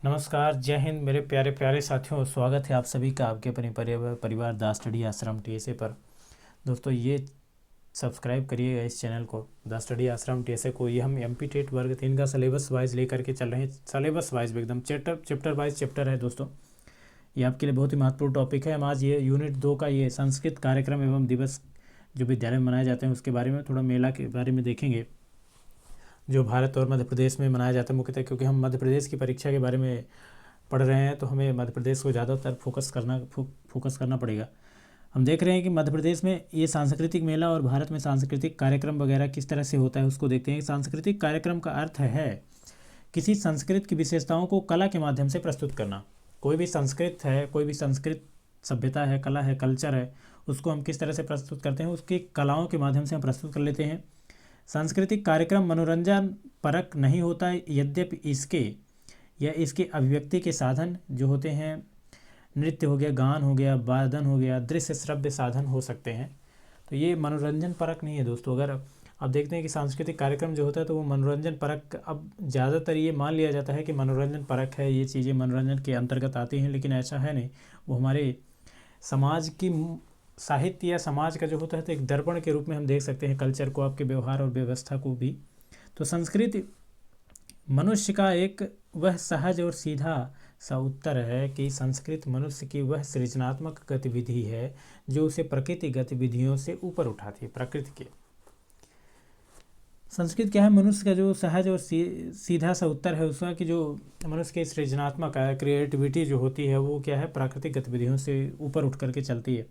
नमस्कार, जय हिंद मेरे प्यारे प्यारे साथियों। स्वागत है आप सभी का आपके अपने परिवार द स्टडी आश्रम टीएसए पर। दोस्तों, ये सब्सक्राइब करिएगा इस चैनल को, द स्टडी आश्रम टीएसए को। ये हम एमपी टेट वर्ग 3 का सिलेबस वाइज लेकर के चल रहे हैं। सिलेबस वाइज एकदम चैप्टर वाइज चैप्टर है दोस्तों। ये आपके लिए बहुत ही महत्वपूर्ण टॉपिक है। हम आज ये यूनिट 2 का ये संस्कृत कार्यक्रम एवं दिवस जो विद्यालय में मनाए जाते हैं उसके बारे में, थोड़ा मेला के बारे में देखेंगे जो भारत और मध्य प्रदेश में मनाया जाता है मुख्यतः। क्योंकि हम मध्य प्रदेश की परीक्षा के बारे में पढ़ रहे हैं तो हमें मध्य प्रदेश को ज़्यादातर फोकस करना पड़ेगा। हम देख रहे हैं कि मध्य प्रदेश में ये सांस्कृतिक मेला और भारत में सांस्कृतिक कार्यक्रम वगैरह किस तरह से होता है उसको देखते हैं। सांस्कृतिक कार्यक्रम का अर्थ है किसी संस्कृत की विशेषताओं को कला के माध्यम से प्रस्तुत करना। कोई भी संस्कृत है, कोई भी संस्कृत सभ्यता है, कला है, कल्चर है, उसको हम किस तरह से प्रस्तुत करते हैं, उसकी कलाओं के माध्यम से हम प्रस्तुत कर लेते हैं। सांस्कृतिक कार्यक्रम मनोरंजन परक नहीं होता, यद्यपि इसके अभिव्यक्ति के साधन जो होते हैं, नृत्य हो गया, गान हो गया, वादन हो गया, दृश्य श्रव्य साधन हो सकते हैं। तो ये मनोरंजन परक नहीं है दोस्तों। अगर आप देखते हैं कि सांस्कृतिक कार्यक्रम जो होता है तो वो मनोरंजन परक, अब ज़्यादातर ये मान लिया जाता है कि मनोरंजन परक है, ये चीज़ें मनोरंजन के अंतर्गत आती हैं, लेकिन ऐसा है नहीं। वो हमारे समाज की साहित्य या समाज का जो होता है तो एक दर्पण के रूप में हम देख सकते हैं कल्चर को, आपके व्यवहार और व्यवस्था को भी। तो संस्कृति मनुष्य का एक वह सहज और सीधा सा उत्तर है कि संस्कृत मनुष्य की वह सृजनात्मक गतिविधि है जो उसे प्रकृति गतिविधियों से ऊपर उठाती है। प्रकृति के संस्कृत क्या है? मनुष्य का जो सहज और सीधा सा उत्तर है उसका कि जो मनुष्य की सृजनात्मक क्रिएटिविटी जो होती है वो क्या है, प्राकृतिक गतिविधियों से ऊपर उठ करके चलती है।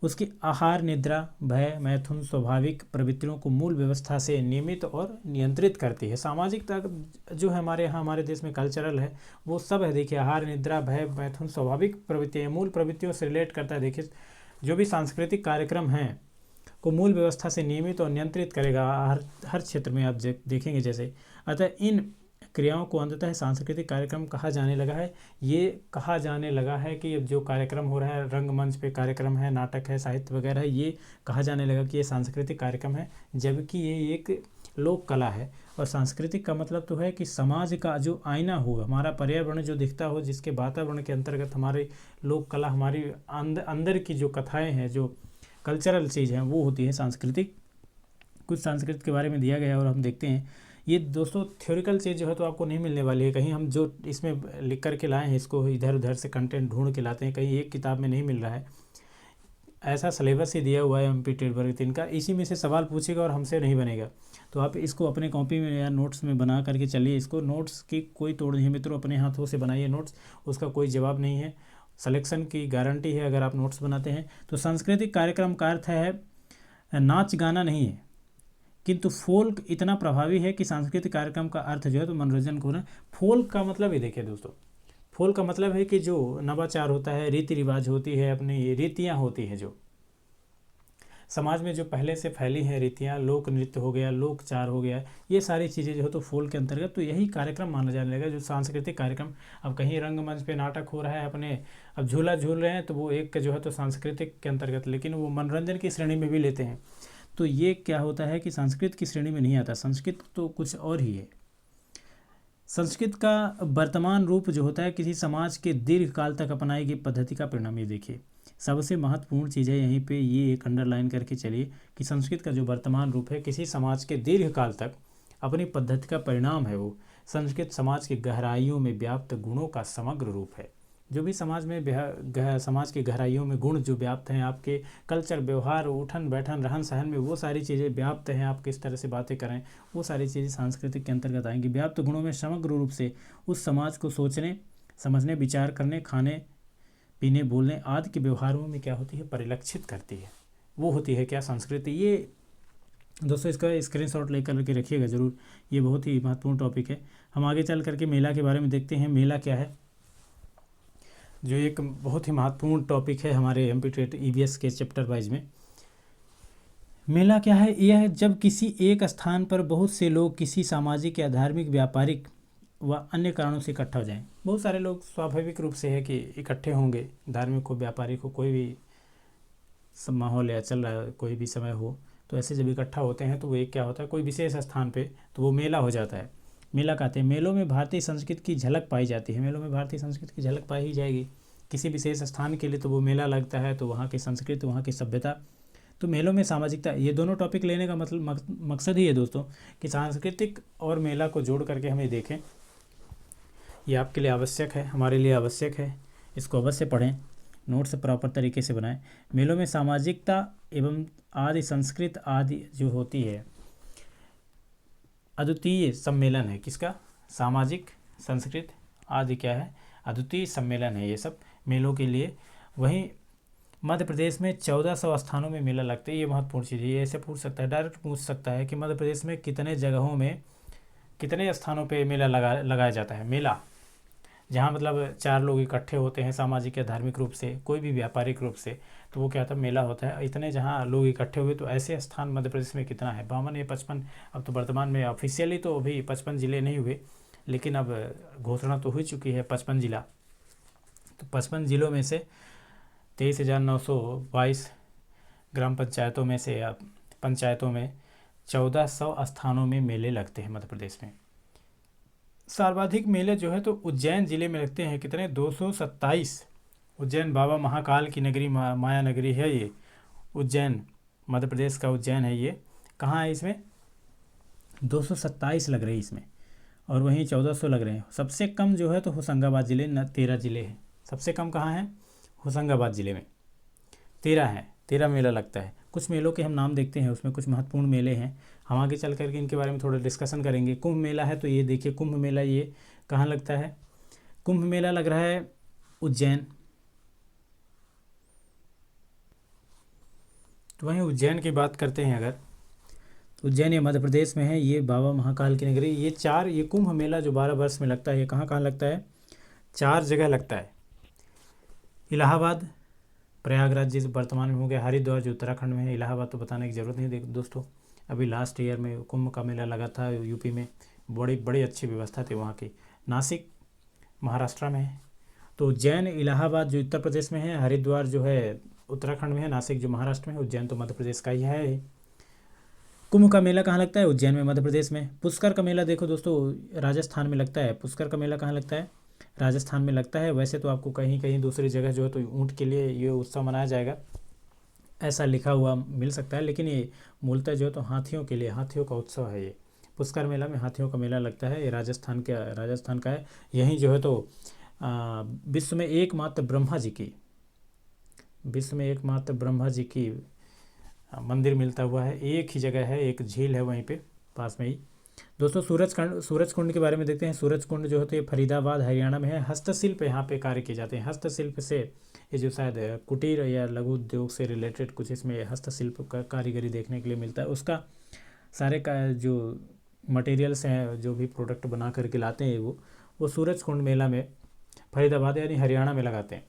उसकी आहार, निद्रा, भय, मैथुन स्वाभाविक प्रवृत्तियों को मूल व्यवस्था से नियमित और नियंत्रित करती है। सामाजिकता जो है हमारे यहाँ, हमारे देश में कल्चरल है वो सब है। देखिए, आहार, निद्रा, भय, मैथुन स्वाभाविक प्रवृत्तियाँ, मूल प्रवृत्तियों से रिलेट करता है। देखिए, जो भी सांस्कृतिक कार्यक्रम हैं को मूल व्यवस्था से नियमित और नियंत्रित करेगा हर क्षेत्र में आप देखेंगे जैसे। अतः इन क्रियाओं को अंततः सांस्कृतिक कार्यक्रम कहा जाने लगा है। ये कहा जाने लगा है कि अब जो कार्यक्रम हो रहा है, रंगमंच पे कार्यक्रम है, नाटक है, साहित्य वगैरह है, ये कहा जाने लगा कि ये सांस्कृतिक कार्यक्रम है, जबकि ये एक लोक कला है। और सांस्कृतिक का मतलब तो है कि समाज का जो आईना हो, हमारा पर्यावरण जो दिखता हो, जिसके वातावरण के अंतर्गत हमारी लोक कला, हमारी अंदर की जो कथाएँ हैं, जो कल्चरल चीज़ हैं, वो होती है सांस्कृतिक। कुछ संस्कृत के बारे में दिया गया है और हम देखते हैं। ये दोस्तों थ्योरिकल चीज़ जो है तो आपको नहीं मिलने वाली है कहीं। हम जो इसमें लिख कर के लाए हैं इसको इधर उधर से कंटेंट ढूंढ के लाते हैं, कहीं एक किताब में नहीं मिल रहा है। ऐसा सिलेबस ही दिया हुआ है एमपी टेट वर्ग 3 का, इसी में से सवाल पूछेगा और हमसे नहीं बनेगा। तो आप इसको अपने कॉपी में या नोट्स में बना करके चलिए। इसको नोट्स की कोई तोड़ नहीं है मित्रों, अपने हाथों से बनाइए नोट्स, उसका कोई जवाब नहीं है। सिलेक्शन की गारंटी है अगर आप नोट्स बनाते हैं। तो सांस्कृतिक कार्यक्रम का अर्थ है नाच गाना नहीं है, किंतु फोल्क इतना प्रभावी है कि सांस्कृतिक कार्यक्रम का अर्थ जो है तो मनोरंजन को ना। फोल्क का मतलब ही देखिए दोस्तों, फोल्क का मतलब है कि जो नवाचार होता है, रीति रिवाज होती है, अपनी रीतियाँ होती हैं जो समाज में जो पहले से फैली हैं रीतियाँ, लोक नृत्य हो गया, लोकचार हो गया, ये सारी चीज़ें जो है तो फोल्क के अंतर्गत, तो यही कार्यक्रम माना जाने लगा जो सांस्कृतिक कार्यक्रम। अब कहीं रंगमंच पे नाटक हो रहा है, अपने अब झूला झूल रहे हैं, तो वो एक जो है तो सांस्कृतिक के अंतर्गत, लेकिन वो मनोरंजन की श्रेणी में भी लेते हैं। तो ये क्या होता है कि संस्कृत की श्रेणी में नहीं आता। संस्कृत तो कुछ और ही है। संस्कृत का वर्तमान रूप जो होता है किसी समाज के दीर्घ काल तक अपनाई गई पद्धति का परिणाम। ये देखिए, सबसे महत्वपूर्ण चीज़ है यहीं पे, ये एक अंडरलाइन करके चलिए कि संस्कृत का जो वर्तमान रूप है किसी समाज के दीर्घ काल तक अपनी पद्धति का परिणाम है। वो संस्कृत समाज की गहराइयों में व्याप्त गुणों का समग्र रूप है। जो भी समाज में समाज की गहराइयों में गुण जो व्याप्त हैं, आपके कल्चर, व्यवहार, उठन बैठन, रहन सहन में वो सारी चीज़ें व्याप्त हैं। आप किस तरह से बातें करें, वो सारी चीज़ें सांस्कृतिक के अंतर्गत आएंगी। व्याप्त गुणों में समग्र रूप से उस समाज को सोचने, समझने, विचार करने, खाने पीने, बोलने आदि के व्यवहारों में क्या होती है, परिलक्षित करती है। वो होती है क्या, संस्कृति। ये दोस्तों इसका स्क्रीनशॉट लेकर के रखिएगा ज़रूर, ये बहुत ही महत्वपूर्ण टॉपिक है। हम आगे चल करके मेला के बारे में देखते हैं। मेला क्या है, जो एक बहुत ही महत्वपूर्ण टॉपिक है हमारे एमपी टेट ईवीएस के चैप्टर वाइज में। मेला क्या है? यह है जब किसी एक स्थान पर बहुत से लोग किसी सामाजिक या धार्मिक, व्यापारिक व अन्य कारणों से इकट्ठा हो जाएं। बहुत सारे लोग स्वाभाविक रूप से है कि इकट्ठे होंगे, धार्मिक हो, व्यापारिक हो, कोई भी माहौल या चल रहा है, कोई भी समय हो, तो ऐसे जब इकट्ठा होते हैं तो वो एक क्या होता है, कोई विशेष स्थान पे, तो वो मेला हो जाता है। मेला कहते हैं। मेलों में भारतीय संस्कृति की झलक पाई जाती है। मेलों में भारतीय संस्कृति की झलक पाई ही जाएगी। किसी विशेष स्थान के लिए तो वो मेला लगता है, तो वहाँ की संस्कृति, वहाँ की सभ्यता। तो मेलों में सामाजिकता, ये दोनों टॉपिक लेने का मतलब मकसद ही है दोस्तों कि सांस्कृतिक और मेला को जोड़ करके हमें देखें। ये आपके लिए आवश्यक है, हमारे लिए आवश्यक है। इसको अवश्य पढ़ें, नोट्स प्रॉपर तरीके से बनाएं। मेलों में सामाजिकता एवं आदि संस्कृत आदि जो होती है, अद्वितीय सम्मेलन है। किसका? सामाजिक, संस्कृत आदि क्या है? अद्वितीय सम्मेलन है ये सब मेलों के लिए। वहीं मध्य प्रदेश में 1400 स्थानों में मेला लगता है। ये महत्वपूर्ण चीज़ है। ये ऐसे पूछ सकता है, डायरेक्ट पूछ सकता है कि मध्य प्रदेश में कितने जगहों में, कितने स्थानों पे मेला लगाया जाता है। मेला जहाँ मतलब 4 लोग इकट्ठे होते हैं सामाजिक या धार्मिक रूप से, कोई भी व्यापारिक रूप से, तो वो क्या होता है? मेला होता है। इतने जहाँ लोग इकट्ठे हुए, तो ऐसे स्थान मध्य प्रदेश में कितना है? 52 या 55। अब तो वर्तमान में ऑफिशियली तो अभी 55 ज़िले नहीं हुए, लेकिन अब घोषणा तो हो चुकी है 55 ज़िला। तो 55 ज़िलों में से 23,922 ग्राम पंचायतों में से, या पंचायतों में 1400 स्थानों में मेले लगते हैं मध्य प्रदेश में। सर्वाधिक मेले जो है तो उज्जैन ज़िले में लगते हैं। कितने? 227। उज्जैन बाबा महाकाल की नगरी, माया नगरी है ये उज्जैन, मध्य प्रदेश का उज्जैन है ये। कहाँ है? इसमें 227 लग रहे हैं इसमें, और वहीं 1400 लग रहे हैं। सबसे कम जो है तो होशंगाबाद ज़िले, 13 ज़िले हैं। सबसे कम कहाँ है? होशंगाबाद ज़िले में 13 है, 13 मेला लगता है। कुछ मेलों के हम नाम देखते हैं, उसमें कुछ महत्वपूर्ण मेले हैं, हम आगे चल करके इनके बारे में थोड़ा डिस्कशन करेंगे। कुंभ मेला है, तो ये देखिए कुंभ मेला ये कहाँ लगता है? कुंभ मेला लग रहा है उज्जैन। तो वहीं उज्जैन की बात करते हैं अगर, तो उज्जैन ये मध्य प्रदेश में है। ये बाबा महाकाल की नगरी, ये कुंभ मेला जो 12 वर्ष में लगता है, ये कहाँ कहाँ लगता है? 4 जगह लगता है। इलाहाबाद, प्रयागराज जिस वर्तमान में हो गया, हरिद्वार जो उत्तराखंड में है। इलाहाबाद तो बताने की ज़रूरत नहीं दोस्तों, अभी लास्ट ईयर में कुंभ का मेला लगा था यूपी में, बड़ी अच्छी व्यवस्था थी वहाँ की। नासिक महाराष्ट्र में है। तो उज्जैन, इलाहाबाद जो उत्तर प्रदेश में है, हरिद्वार जो है उत्तराखंड में है, नासिक जो महाराष्ट्र में है, उज्जैन तो मध्य प्रदेश का ही है। कुंभ का मेला कहाँ लगता है? उज्जैन में, मध्य प्रदेश में। पुष्कर का मेला देखो दोस्तों, राजस्थान में लगता है। पुष्कर का मेला कहाँ लगता है? राजस्थान में लगता है। वैसे तो आपको कहीं कहीं दूसरी जगह जो है तो ऊँट के लिए ये उत्सव मनाया जाएगा, ऐसा लिखा हुआ मिल सकता है, लेकिन ये मूलतः जो है तो हाथियों के लिए, हाथियों का उत्सव है ये। पुष्कर मेला में हाथियों का मेला लगता है। ये राजस्थान का है। यहीं जो है तो विश्व में एकमात्र ब्रह्मा जी की मंदिर मिलता हुआ है। एक ही जगह है, एक झील है वहीं पे पास में ही। दोस्तों सूरज कुंड के बारे में देखते हैं। सूरज कुंड जो है तो ये फरीदाबाद हरियाणा में है। हस्तशिल्प यहाँ पे कार्य किए जाते हैं। हस्तशिल्प से ये जो शायद कुटीर या लघु उद्योग से रिलेटेड कुछ इसमें हस्तशिल्प का कारीगरी देखने के लिए मिलता है। उसका सारे का जो मटेरियल्स हैं, जो भी प्रोडक्ट बना करके लाते हैं वो सूरज कुंड मेला में फरीदाबाद यानी हरियाणा में लगाते हैं।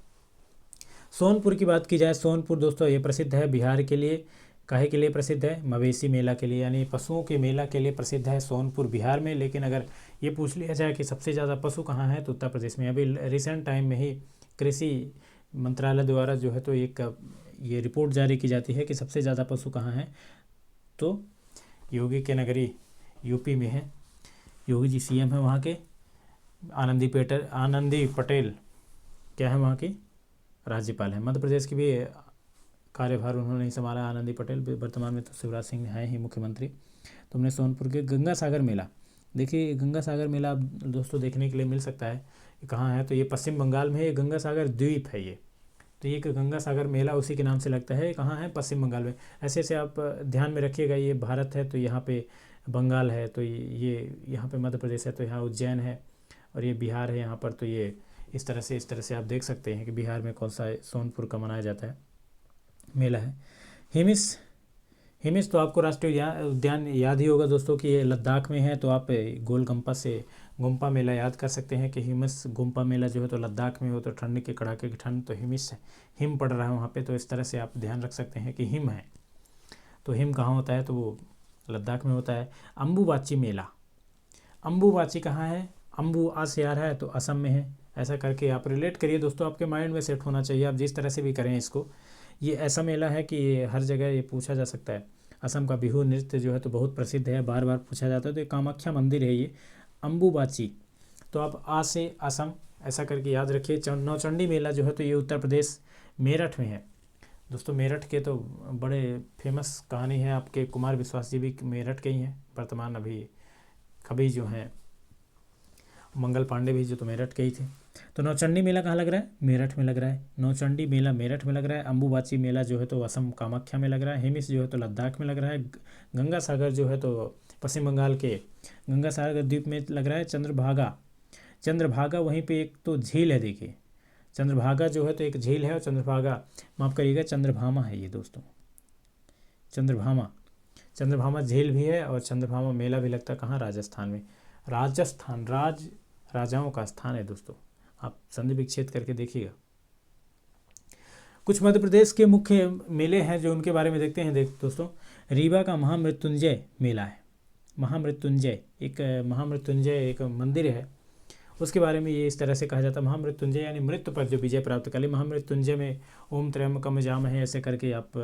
सोनपुर की बात की जाए, सोनपुर दोस्तों ये प्रसिद्ध है बिहार के लिए। काहे के लिए प्रसिद्ध है? मवेशी मेला के लिए, यानी पशुओं के मेला के लिए प्रसिद्ध है सोनपुर बिहार में। लेकिन अगर ये पूछ लिया जाए कि सबसे ज़्यादा पशु कहाँ हैं, तो उत्तर प्रदेश में। अभी रिसेंट टाइम में ही कृषि मंत्रालय द्वारा जो है तो एक ये रिपोर्ट जारी की जाती है कि सबसे ज़्यादा पशु कहाँ हैं, तो योगी के नगरी यूपी में है। योगी जी सीएम है वहाँ के। आनंदी पटेल क्या है वहाँ की? राज्यपाल है। मध्य प्रदेश की भी कार्यभार उन्होंने ही संभाला, आनंदी पटेल। वर्तमान में तो शिवराज सिंह हैं ही मुख्यमंत्री। तो हमने सोनपुर के गंगा सागर मेला, देखिए गंगा सागर मेला दोस्तों देखने के लिए मिल सकता है। कहाँ है? तो ये पश्चिम बंगाल में है। गंगा सागर द्वीप है ये, तो ये गंगा सागर मेला उसी के नाम से लगता है। कहाँ है? पश्चिम बंगाल में। ऐसे ऐसे आप ध्यान में रखिएगा, ये भारत है तो यहाँ पे बंगाल है, तो ये यहाँ पे मध्य प्रदेश है, तो यहाँ उज्जैन है, और ये बिहार है यहाँ पर। तो ये इस तरह से आप देख सकते हैं कि बिहार में कौन सा सोनपुर का मनाया जाता है मेला है। हिमिस तो आपको राष्ट्रीय उद्यान याद ही होगा दोस्तों कि ये लद्दाख में है। तो आप गोलगंपा से गुम्पा मेला याद कर सकते हैं कि हिमिस गुम्पा मेला जो है तो लद्दाख में हो, तो ठंड के कड़ाके की ठंड, तो हिम पड़ रहा है वहाँ पे। तो इस तरह से आप ध्यान रख सकते हैं कि हिम है। तो हिम कहाँ होता है? तो वो लद्दाख में होता है। अम्बुबाची मेला, अम्बुबाची कहाँ है? अम्बू आ से आ रहा है तो असम में है। ऐसा करके आप रिलेट करिए दोस्तों, आपके माइंड में सेट होना चाहिए, आप जिस तरह से भी करें इसको। ये ऐसा मेला है कि ये हर जगह ये पूछा जा सकता है। असम का बिहू नृत्य जो है तो बहुत प्रसिद्ध है, बार बार पूछा जाता है। तो ये कामाख्या मंदिर है ये, अम्बुबाची। तो आप आ से असम ऐसा करके याद रखिए। नौचंडी मेला जो है तो ये उत्तर प्रदेश मेरठ में है दोस्तों। मेरठ के तो बड़े फेमस कहानी है, आपके कुमार विश्वास जी भी मेरठ के ही हैं वर्तमान, अभी कभी जो हैं मंगल पांडे भी जो तो मेरठ के ही थे। तो नौचंडी मेला कहाँ लग रहा है? मेरठ में लग रहा है। नौचंडी मेला मेरठ में लग रहा है। अम्बुबाची मेला जो है तो असम कामाख्या में लग रहा है। हेमिस जो है तो लद्दाख में लग रहा है। गंगा सागर जो है तो पश्चिम बंगाल के गंगा सागर द्वीप में लग रहा है। चंद्रभागा वहीं पे एक तो झील है, देखिए चंद्रभागा जो है तो एक झील है, और चंद्रभागा माफ़ करिएगा चंद्रभामा है ये दोस्तों, चंद्रभामा झील भी है, और चंद्रभामा मेला भी लगता है कहाँ? राजस्थान में। राजस्थान राजाओं का स्थान है दोस्तों, आप संधि विच्छेद करके देखिएगा। कुछ मध्य प्रदेश के मुख्य मेले हैं जो उनके बारे में देखते हैं। दोस्तों, रीवा का महामृत्युंजय मेला है। महामृत्युंजय एक मंदिर है, उसके बारे में ये इस तरह से कहा जाता है। महामृत्युंजय यानी मृत्यु पर जो विजय प्राप्त कर ले। महामृत्युंजय में ओम त्र्यंबकम यजामहे ऐसे करके आप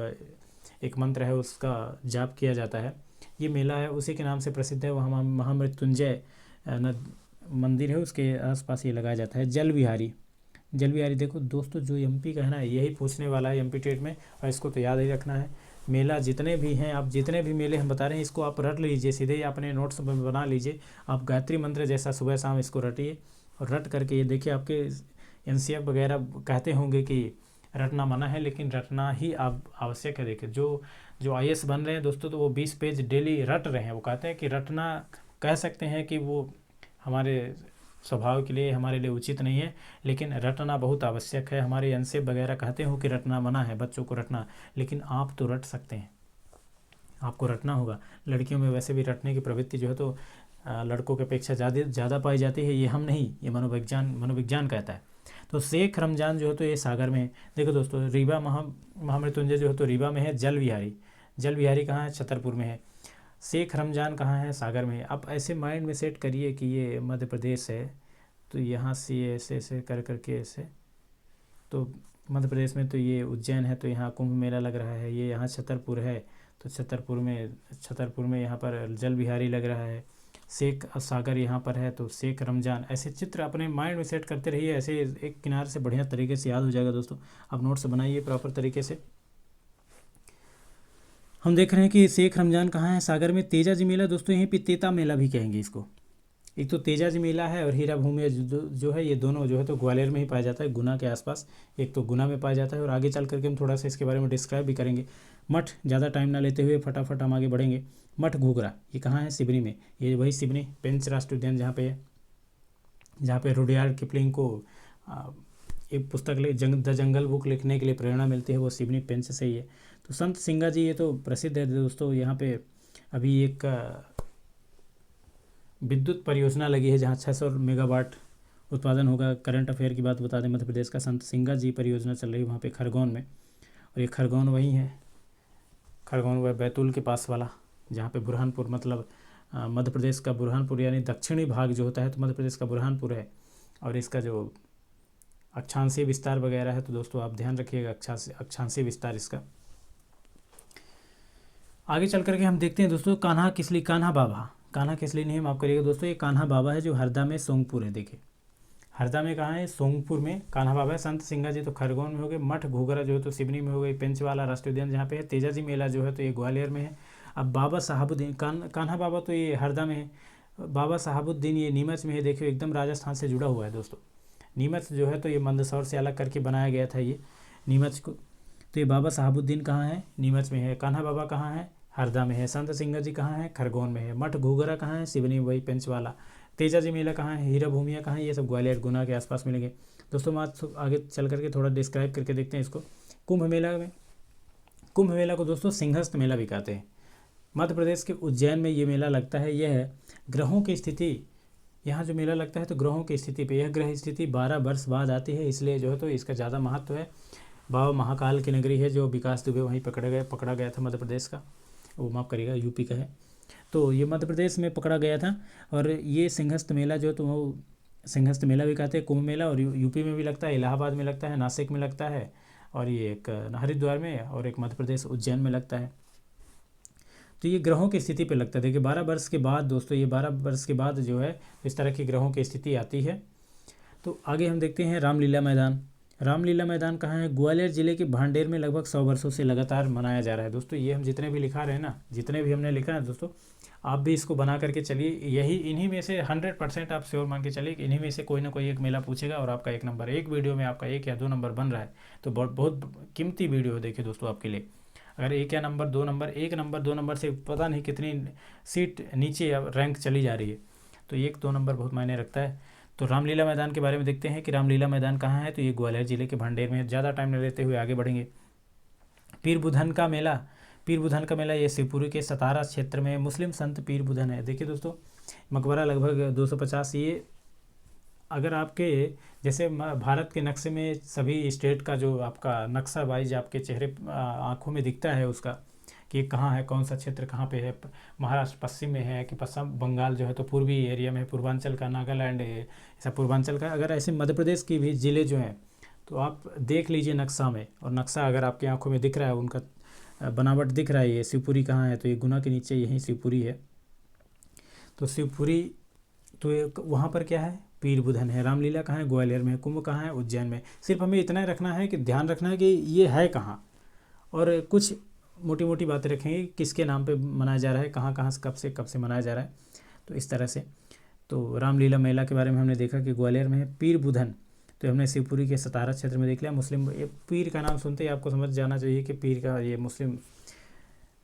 एक मंत्र है उसका जाप किया जाता है। ये मेला है उसी के नाम से प्रसिद्ध है। वहाँ महामृत्युंजय मंदिर है, उसके आसपास ये लगाया जाता है। जल विहारी देखो दोस्तों, जो एमपी का है ना यही पूछने वाला है एमपी टेट में, और इसको तो याद ही रखना है। मेला जितने भी हैं, आप जितने भी मेले हम बता रहे हैं इसको आप रट लीजिए, सीधे ही अपने नोट्स में बना लीजिए। आप गायत्री मंत्र जैसा सुबह शाम इसको रटिए, और रट करके ये देखिए। आपके एनसीएफ वगैरह कहते होंगे कि रटना मना है, लेकिन रटना ही आप आवश्यक है। देखिए जो आईएएस बन रहे हैं दोस्तों, तो वो 20 पेज डेली रट रहे हैं। वो कहते हैं कि रटना, कह सकते हैं कि वो हमारे स्वभाव के लिए, हमारे लिए उचित नहीं है, लेकिन रटना बहुत आवश्यक है। हमारे एनसीएफ वगैरह कहते हो कि रटना मना है, बच्चों को रटना, लेकिन आप तो रट सकते हैं, आपको रटना होगा। लड़कियों में वैसे भी रटने की प्रवृत्ति जो है तो लड़कों की अपेक्षा ज़्यादा पाई जाती है। ये हम नहीं, ये मनोविज्ञान कहता है। तो शेख रमजान जो है तो ये सागर में है। देखो दोस्तों, रीवा महामृत्युंजय जो है तो रीवा में है। जल विहारी कहाँ है? छतरपुर में है। शेख रमजान कहाँ है? सागर में है। आप ऐसे माइंड में सेट करिए कि ये मध्य प्रदेश है, तो यहाँ से ये ऐसे कर करके ऐसे, तो मध्य प्रदेश में तो ये उज्जैन है, तो यहाँ कुंभ मेला लग रहा है। ये यहाँ छतरपुर है, तो छतरपुर में यहाँ पर जल विहारी लग रहा है। शेख सागर यहाँ पर है, तो शेख रमजान। ऐसे चित्र अपने माइंड में सेट करते रहिए, ऐसे एक किनारे से बढ़िया तरीके से याद हो जाएगा दोस्तों। आप नोट्स बनाइए प्रॉपर तरीके से। हम देख रहे हैं कि शेख रमजान कहाँ है? सागर में। तेजाजी मेला दोस्तों, यहीं पे तेता मेला भी कहेंगे इसको। एक तो तेजाजी मेला है और हीरा भूमि जो है, ये दोनों जो है तो ग्वालियर में ही पाया जाता है, गुना के आसपास। एक तो गुना में पाया जाता है, और आगे चल करके हम थोड़ा सा इसके बारे में डिस्क्राइब भी करेंगे। मठ, ज़्यादा टाइम ना लेते हुए फटाफट हम आगे बढ़ेंगे। मठ घूगरा ये कहाँ है? सिवनी में। ये वही सिवनी पेंच राष्ट्रीय उद्यान जहाँ पे है, जहाँ पे रुडयार्ड किपलिंग को एक पुस्तक द जंगल बुक लिखने के लिए प्रेरणा मिलती है, वो सिवनी पेंच से ही है। तो संत सिंगा जी ये तो प्रसिद्ध है दोस्तों। यहाँ पे अभी एक विद्युत परियोजना लगी है जहाँ 600 मेगावाट उत्पादन होगा। करंट अफेयर की बात बता दें, मध्य प्रदेश का संत सिंगा जी परियोजना चल रही है वहाँ पे खरगोन में। और ये खरगोन वही है, खरगोन वह बैतूल के पास वाला, जहाँ पे बुरहानपुर, मतलब मध्य प्रदेश का बुरहानपुर यानी दक्षिणी भाग जो होता है तो मध्य प्रदेश का बुरहानपुर है। और इसका जो अक्षांशीय विस्तार वगैरह है तो दोस्तों आप ध्यान रखिएगा, अक्षांशीय विस्तार इसका। आगे चल करके हम देखते हैं दोस्तों कान्हा किसली नहीं, माफ़ करिएगा दोस्तों, ये कान्हा बाबा है जो हरदा में सोंगपुर है। देखिए हरदा में कहाँ है? सोंगपुर में कान्हा बाबा है। संत सिंगा जी तो खरगोन में हो गए। मठ घूगरा जो है तो सिवनी में हो गई। पेंचवाला राष्ट्रीय उद्यान जहाँ पे है। तेजाजी मेला जो है तो ये ग्वालियर में है। अब बाबा साहबुद्दीन कान्हा बाबा तो ये हरदा में है। बाबा साहबुद्दीन ये नीमच में है। देखिए एकदम राजस्थान से जुड़ा हुआ है दोस्तों। नीमच जो है तो ये मंदसौर से अलग करके बनाया गया था ये नीमच को। तो ये बाबा साहबुद्दीन कहाँ है? नीमच में है। कान्हा बाबा कहाँ है? हरदा में है। संत सिंगा जी कहाँ है? खरगोन में है। मठ घूगरा कहाँ है? सिवनी वही पेंचवाला। तेजाजी मेला कहाँ है? हीरा भूमिया कहाँ है? ये सब ग्वालियर गुना के आसपास मिलेंगे दोस्तों। आगे चल करके थोड़ा डिस्क्राइब करके देखते हैं इसको। कुंभ मेला को दोस्तों सिंहस्थ मेला भी कहते हैं। मध्य प्रदेश के उज्जैन में ये मेला लगता है। यह है ग्रहों की स्थिति, यहाँ जो मेला लगता है तो ग्रहों की स्थिति पे, यह ग्रह स्थिति 12 वर्ष बाद आती है, इसलिए जो है तो इसका ज़्यादा महत्व है। बाबा महाकाल की नगरी है जो विकास दुबे वहीं पकड़ा गया था मध्य प्रदेश का, वो माफ़ करिएगा यूपी का है, तो ये मध्य प्रदेश में पकड़ा गया था। और ये सिंहस्थ मेला जो है तो वो सिंहस्थ मेला भी कहते हैं कुंभ मेला। और यूपी में भी लगता है, इलाहाबाद में लगता है, नासिक में लगता है, और ये एक हरिद्वार में और एक मध्य प्रदेश उज्जैन में लगता है। तो ये ग्रहों की स्थिति पे लगता है। देखिए 12 वर्ष के बाद दोस्तों, ये 12 वर्ष के बाद जो है इस तरह की ग्रहों की स्थिति आती है। तो आगे हम देखते हैं रामलीला मैदान। रामलीला मैदान कहाँ है? ग्वालियर जिले के भांडेर में लगभग 100 वर्षों से लगातार मनाया जा रहा है। दोस्तों ये हम जितने भी लिखा रहे हैं ना, जितने भी हमने लिखा है दोस्तों, आप भी इसको बना करके चलिए। यही इन्हीं में से 100% आप श्योर मान के चलिए कि इन्हीं में से कोई ना कोई एक मेला पूछेगा और आपका एक नंबर, एक वीडियो में आपका 1 या 2 नंबर बन रहा है तो बहुत कीमती वीडियो है। देखिए दोस्तों आपके लिए, अगर 1 या नंबर 2 नंबर, 1 नंबर 2 नंबर से पता नहीं कितनी सीट नीचे रैंक चली जा रही है, तो 1-2 नंबर बहुत मायने रखता है। तो रामलीला मैदान के बारे में देखते हैं कि रामलीला मैदान कहाँ है। तो ये ग्वालियर जिले के भांडेर में। ज़्यादा टाइम नहीं लेते हुए आगे बढ़ेंगे। पीर बुधन का मेला। पीर बुधन का मेला ये शिवपुरी के सतारा क्षेत्र में मुस्लिम संत पीर बुधन है। देखिए दोस्तों, मकबरा लगभग 250। ये अगर आपके जैसे भारत के नक्शे में सभी स्टेट का जो आपका नक्शा वाइज आपके चेहरे आँखों में दिखता है उसका कि कहाँ है, कौन सा क्षेत्र कहाँ पे है। महाराष्ट्र पश्चिम में है कि पश्चिम बंगाल जो है तो पूर्वी एरिया में है, पूर्वांचल का, नागालैंड है ऐसा पूर्वांचल का। अगर ऐसे मध्य प्रदेश की भी ज़िले जो हैं तो आप देख लीजिए नक्शा में, और नक्शा अगर आपकी आंखों में दिख रहा है, उनका बनावट दिख रहा है। ये शिवपुरी कहाँ है? तो ये गुना के नीचे यहीं शिवपुरी है। तो शिवपुरी, तो वहाँ पर क्या है? पीर बुधन है। रामलीला कहाँ है? ग्वालियर में है। कुंभ कहाँ है? उज्जैन में। सिर्फ हमें इतना रखना है कि ध्यान रखना है कि ये है कहाँ, और कुछ मोटी मोटी बातें रखेंगे किसके नाम पे मनाया जा रहा है, कहाँ कहाँ कब से मनाया जा रहा है। तो इस तरह से तो रामलीला मेला के बारे में हमने देखा कि ग्वालियर में है। पीर बुधन तो हमने शिवपुरी के सतारा क्षेत्र में देख लिया। मुस्लिम, ये पीर का नाम सुनते ही आपको समझ जाना चाहिए कि पीर का ये मुस्लिम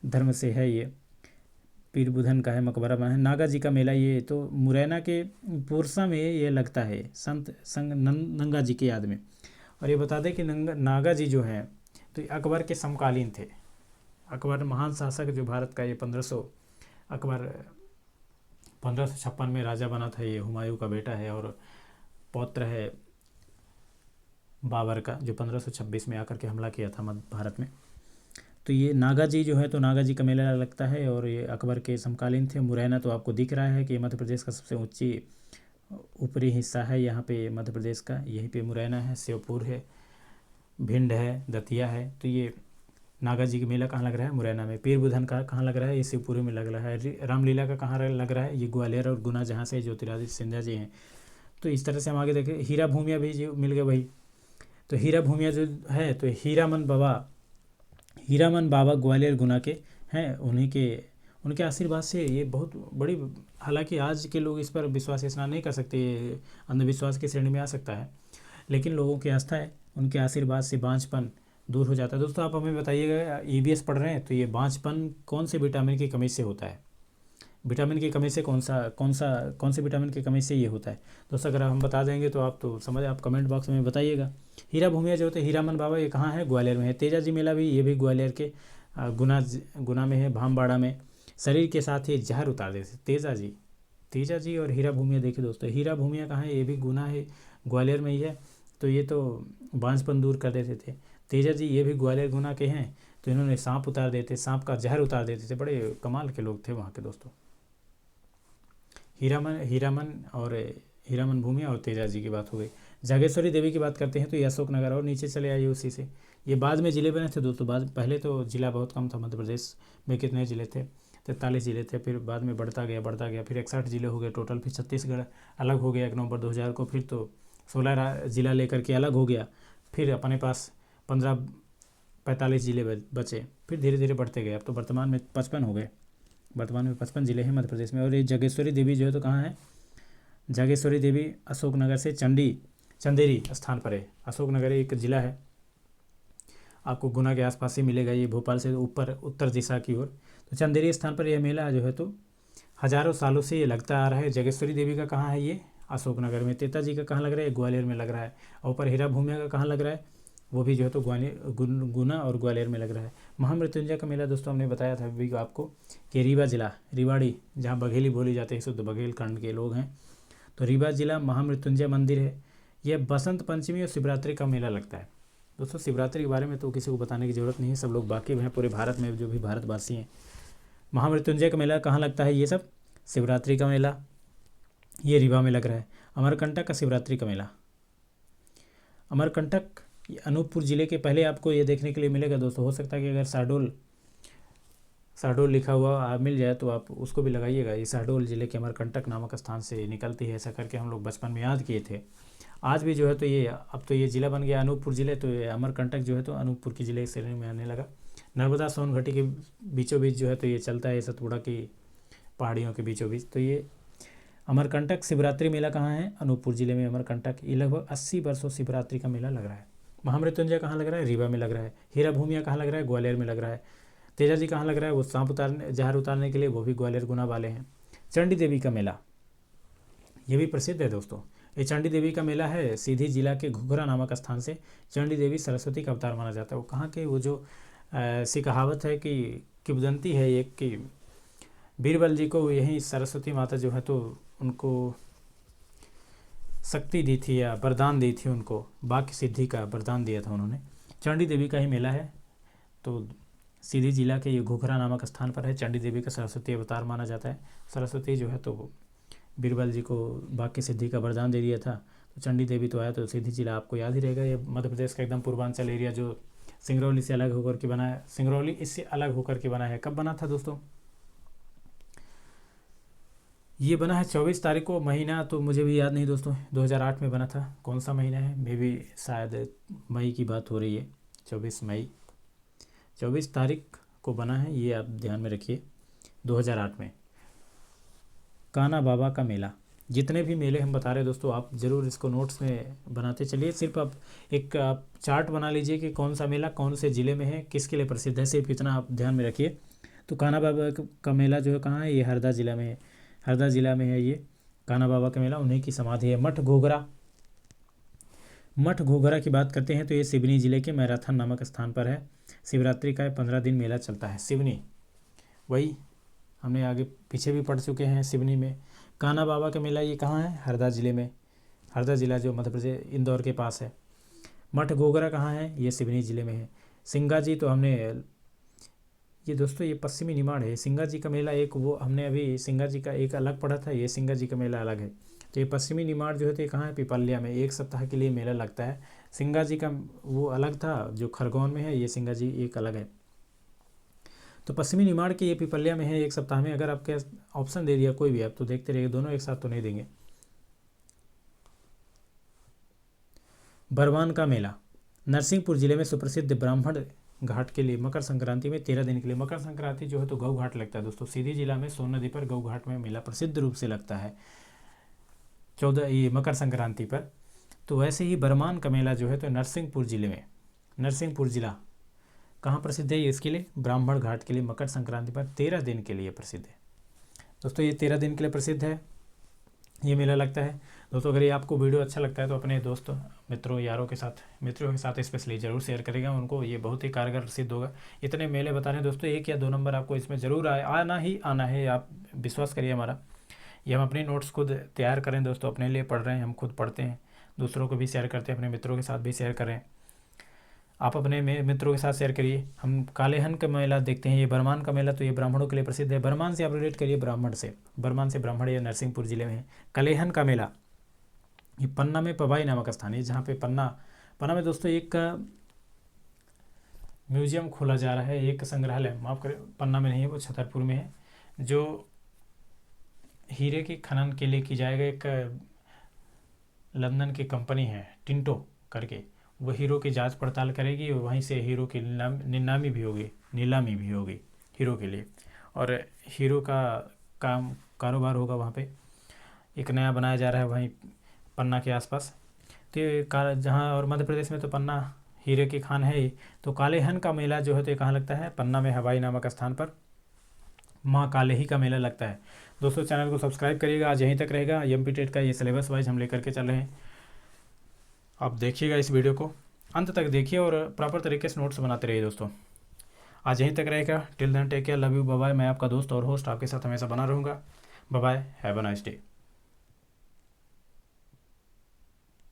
धर्म से है। ये पीर बुधन का है, मकबरा बना है। नागा जी का मेला, ये तो मुरैना के पुरसा में ये लगता है, संत संग नंगा जी की याद में। और ये बता दें कि नागा जी जो हैं तो अकबर के समकालीन थे। अकबर महान शासक जो भारत का, ये 1500 अकबर 1556 में राजा बना था। ये हुमायूं का बेटा है और पौत्र है बाबर का, जो 1526 में आकर के हमला किया था मध्य भारत में। तो ये नागा जी जो है, तो नागा जी का मेला लगता है और ये अकबर के समकालीन थे। मुरैना तो आपको दिख रहा है कि मध्य प्रदेश का सबसे ऊंची ऊपरी हिस्सा है यहाँ पे मध्य प्रदेश का, यहीं पे मुरैना है। श्योपुर है, भिंड है, दतिया है। तो ये नागा जी का मेला कहाँ लग रहा है? मुरैना में। पीर बुधन का कहाँ लग रहा है? ये शिवपुरी में लग रहा है। रामलीला का कहाँ लग रहा है? ये ग्वालियर और गुना, जहाँ से ज्योतिरादित्य सिंधिया जी हैं। तो इस तरह से हम आगे देखें। हीरा भूमिया भी जो मिल गए भाई। तो हीरा भूमिया जो है तो हीरामन बाबा ग्वालियर गुना के हैं। उनके आशीर्वाद से ये बहुत बड़ी, हालांकि आज के लोग इस पर विश्वास स्नान नहीं कर सकते, ये अंधविश्वास की श्रेणी में आ सकता है, लेकिन लोगों की आस्था है, उनके आशीर्वाद से बांझपन दूर हो जाता है। दोस्तों आप हमें बताइएगा, ईवीएस पढ़ रहे हैं तो ये बांझपन कौन से विटामिन की कमी से होता है? विटामिन की कमी से कौन से विटामिन की कमी से ये होता है? दोस्तों अगर हम बता देंगे तो आप तो समझ, आप कमेंट बॉक्स में बताइएगा। हीरा भूमिया जो होते हैं, हीरामन बाबा, ये कहाँ है? ग्वालियर में है। तेजा जी मेला भी, ये भी ग्वालियर के गुना में है, भामबाड़ा में। शरीर के साथ ही जहर उतार देते तेजा जी और हीरा भूमिया। देखिए दोस्तों, हीरा भूमिया कहाँ है? ये भी गुना है, ग्वालियर में ही है। तो ये तो बांझपन दूर कर देते थे। तेजा जी ये भी ग्वालियर गुना के हैं, तो इन्होंने सांप उतार देते, सांप का जहर उतार देते थे। बड़े कमाल के लोग थे वहाँ के दोस्तों। हीरामन भूमिया और तेजा जी की बात हो गई। जागेश्वरी देवी की बात करते हैं तो ये अशोकनगर, और नीचे चले आइए उसी से। ये बाद में ज़िले बने थे दोस्तों, पहले तो ज़िला बहुत कम था मध्य प्रदेश में। कितने ज़िले थे? 43 ज़िले थे। फिर बाद में बढ़ता गया, फिर 61 ज़िले हो गए टोटल। फिर छत्तीसगढ़ अलग हो गया 1 नवंबर 2000 को। फिर तो 16 ज़िला लेकर के अलग हो गया। फिर अपने पास 45 ज़िले बचे। फिर धीरे धीरे बढ़ते गए, अब तो वर्तमान में 55 हो गए। वर्तमान में 55 ज़िले हैं मध्य प्रदेश में। और ये जागेश्वरी देवी जो है तो कहाँ है? जागेश्वरी देवी अशोकनगर से चंदेरी स्थान पर है। अशोकनगर एक ज़िला है, आपको गुना के आसपास ही मिलेगा। ये भोपाल से ऊपर उत्तर दिशा की ओर। तो चंदेरी स्थान पर यह मेला जो है तो हज़ारों सालों से ये लगता आ रहा है। जागेश्वरी देवी का कहाँ है? ये अशोकनगर में। तेता जी का कहाँ लग रहा है? ग्वालियर में लग रहा है। और ऊपर हीरा भूमिया का कहाँ लग रहा है? वो भी जो है तो गुना और ग्वालियर में लग रहा है। महामृत्युंजय का मेला दोस्तों हमने बताया था अभी आपको कि रीवा जिला, रिवाड़ी, जहाँ बघेली बोली जाती है, शुद्ध बघेलखंड के लोग हैं। तो रीवा जिला महामृत्युंजय मंदिर है। यह बसंत पंचमी और शिवरात्रि का मेला लगता है। दोस्तों शिवरात्रि के बारे में तो किसी को बताने की ज़रूरत नहीं है, सब लोग वाकिफ़ हैं पूरे भारत में, जो भी भारतवासी हैं। महामृत्युंजय का मेला कहाँ लगता है? ये सब शिवरात्रि का मेला ये रीवा में लग रहा है। अमरकंटक का शिवरात्रि का मेला, अमरकंटक अनूपपुर ज़िले के, पहले आपको ये देखने के लिए मिलेगा दोस्तों। हो सकता है कि अगर शहडोल लिखा हुआ मिल जाए तो आप उसको भी लगाइएगा। ये शहडोल ज़िले के अमरकंटक नामक स्थान से निकलती है, ऐसा करके हम लोग बचपन में याद किए थे। आज भी जो है तो ये, अब तो ये ज़िला बन गया अनूपपुर ज़िले, तो ये अमरकंटक जो है तो अनूपपुर की ज़िले श्रेणी में आने लगा। नर्मदा सोन घाटी के बीचों बीच जो है तो ये चलता है, सतपुड़ा की पहाड़ियों के बीचों बीच। तो ये अमरकंटक शिवरात्रि मेला कहाँ है? अनूपपुर ज़िले में अमरकंटक। ये लगभग 80 वर्षों शिवरात्रि का मेला लग रहा है। महामृत्युंजय कहाँ लग रहा है? रीवा में लग रहा है। हीरा भूमिया कहाँ लग रहा है? ग्वालियर में लग रहा है। तेजा जी कहाँ लग रहा है? वो सांप उतारने, जहर उतारने के लिए, वो भी ग्वालियर गुना वाले हैं। चंडी देवी का मेला, ये भी प्रसिद्ध है दोस्तों। ये चंडी देवी का मेला है सीधी जिला के घुघरा नामक स्थान से। चंडी देवी सरस्वती का अवतार माना जाता है। वो कहाँ के, वो जो ऐसी कहावत है कि किंवदंती है एक कि बीरबल जी को यही सरस्वती माता जो है तो उनको शक्ति दी थी या वरदान दी थी, उनको वाक्य सिद्धि का वरदान दिया था उन्होंने। चंडी देवी का ही मेला है। तो सीधी जिला के ये घुघरा नामक स्थान पर है। चंडी देवी का सरस्वती अवतार माना जाता है। सरस्वती जो है तो बीरबल जी को वाक्य सिद्धि का वरदान दे दिया था। तो चंडी देवी तो आया, तो सीधी जिला आपको याद ही रहेगा। ये मध्य प्रदेश का एकदम पूर्वांचल एरिया जो सिंगरौली से अलग होकर के बना है। सिंगरौली इससे अलग होकर के बना है। कब बना था दोस्तों? ये बना है 24 तारीख को। महीना तो मुझे भी याद नहीं दोस्तों, 2008 में बना था। कौन सा महीना है? मे भी शायद मई की बात हो रही है। 24 मई, 24 तारीख को बना है, ये आप ध्यान में रखिए, 2008 में। कान्हा बाबा का मेला। जितने भी मेले हम बता रहे हैं दोस्तों, आप ज़रूर इसको नोट्स में बनाते चलिए। सिर्फ आप एक चार्ट बना लीजिए कि कौन सा मेला कौन से ज़िले में है, किसके लिए प्रसिद्ध है, सिर्फ इतना आप ध्यान में रखिए। तो कान्हा बाबा का मेला जो है कहाँ है? ये हरदा ज़िला में है। हरदा ज़िला में है ये कान्हा बाबा का मेला। उन्हीं की समाधि है। मठ घोघरा, मठ घोघरा की बात करते हैं तो ये सिवनी ज़िले के मैराथन नामक स्थान पर है। शिवरात्रि का 15 दिन मेला चलता है। सिवनी, वही हमने आगे पीछे भी पढ़ चुके हैं। सिवनी में कान्हा बाबा का मेला, ये कहाँ है? हरदा ज़िले में। हरदा ज़िला जो मध्य प्रदेश इंदौर के पास है। मठ घोघरा कहाँ है? ये सिवनी ज़िले में है। सिंगा जी तो हमने, ये दोस्तों ये पश्चिमी निमाड़ है। सिंगा जी का मेला एक, वो हमने अभी सिंगा जी का एक अलग पढ़ा था, ये सिंगा जी का मेला अलग है। तो ये पश्चिमी निमाड़ जो है तो ये कहाँ है? पिपल्या में। 1 सप्ताह के लिए मेला लगता है। सिंगा जी का वो अलग था जो खरगोन में है, ये सिंगा जी एक अलग है। तो पश्चिमी निमाड़ के ये पिपल्या में है। 1 सप्ताह में, अगर आपके ऑप्शन दे दिया कोई भी, आप तो देखते रहिए, दोनों एक साथ तो नहीं देंगे। बरवान का मेला, नरसिंहपुर जिले में सुप्रसिद्ध ब्राह्मण घाट के लिए मकर संक्रांति में 13 दिन के लिए। मकर संक्रांति जो है तो गौ घाट लगता है दोस्तों। सीधी जिला में सोन नदी पर गौ घाट में मेला प्रसिद्ध रूप से लगता है 14 ये मकर संक्रांति पर। तो वैसे ही बरमान का मेला जो है तो नरसिंहपुर जिले में, नरसिंहपुर जिला कहाँ प्रसिद्ध है? ये इसके लिए ब्राह्मण घाट के लिए मकर संक्रांति पर 13 दिन के लिए प्रसिद्ध है दोस्तों। ये 13 दिन के लिए प्रसिद्ध है, ये मेला लगता है दोस्तों। अगर ये आपको वीडियो अच्छा लगता है तो अपने दोस्तों, मित्रों, यारों के साथ, मित्रों के साथ स्पेशली ज़रूर शेयर करेगा। उनको ये बहुत ही कारगर सिद्ध होगा। इतने मेले बता रहे हैं दोस्तों, 1 या 2 नंबर आपको इसमें ज़रूर आना ही आना है। आप विश्वास करिए हमारा। ये हम अपनी नोट्स खुद तैयार करें दोस्तों, अपने लिए पढ़ रहे हैं, हम खुद पढ़ते हैं, दूसरों को भी शेयर करते हैं, अपने मित्रों के साथ भी शेयर करें। आप अपने मित्रों के साथ शेयर करिए। हम कालेहन का मेला देखते हैं। ये बरमान का मेला तो ये ब्राह्मणों के लिए प्रसिद्ध है। बरमान से आप रिलेट करिए ब्राह्मण से। बरमान से ब्राह्मण ये नरसिंहपुर जिले में है। कलेहन का मेला ये पन्ना में पबाई नामक स्थान है, जहाँ पे पन्ना में दोस्तों एक म्यूजियम खोला जा रहा है, एक संग्रहालय, माफ़ करें, पन्ना में नहीं है, वो छतरपुर में है, जो हीरे के खनन के लिए की जाएगा। एक लंदन की कंपनी है टिंटो करके, वो हीरो की जांच पड़ताल करेगी और वहीं से हीरो की नीलामी भी होगी हीरो के लिए, और हीरो का कारोबार होगा वहाँ पे। एक नया बनाया जा रहा है वहीं पन्ना के आसपास। तो जहाँ, और मध्य प्रदेश में तो पन्ना हीरे की खान है ही। तो कालेहन का मेला जो है तो ये कहाँ लगता है? पन्ना में हवाई नामक स्थान पर माँ कालेही का मेला लगता है दोस्तों। चैनल को सब्सक्राइब करिएगा। आज यहीं तक रहेगा। एमपी टेट का ये सिलेबस वाइज हम लेकर के चल रहे हैं। आप देखिएगा, इस वीडियो को अंत तक देखिए और प्रॉपर तरीके से नोट्स बनाते रहिए दोस्तों। आज यहीं तक रहेगा। Till then take care, love you, bye bye. मैं आपका दोस्त और होस्ट आपके साथ हमेशा बना रहूँगा। Bye bye, have a nice day.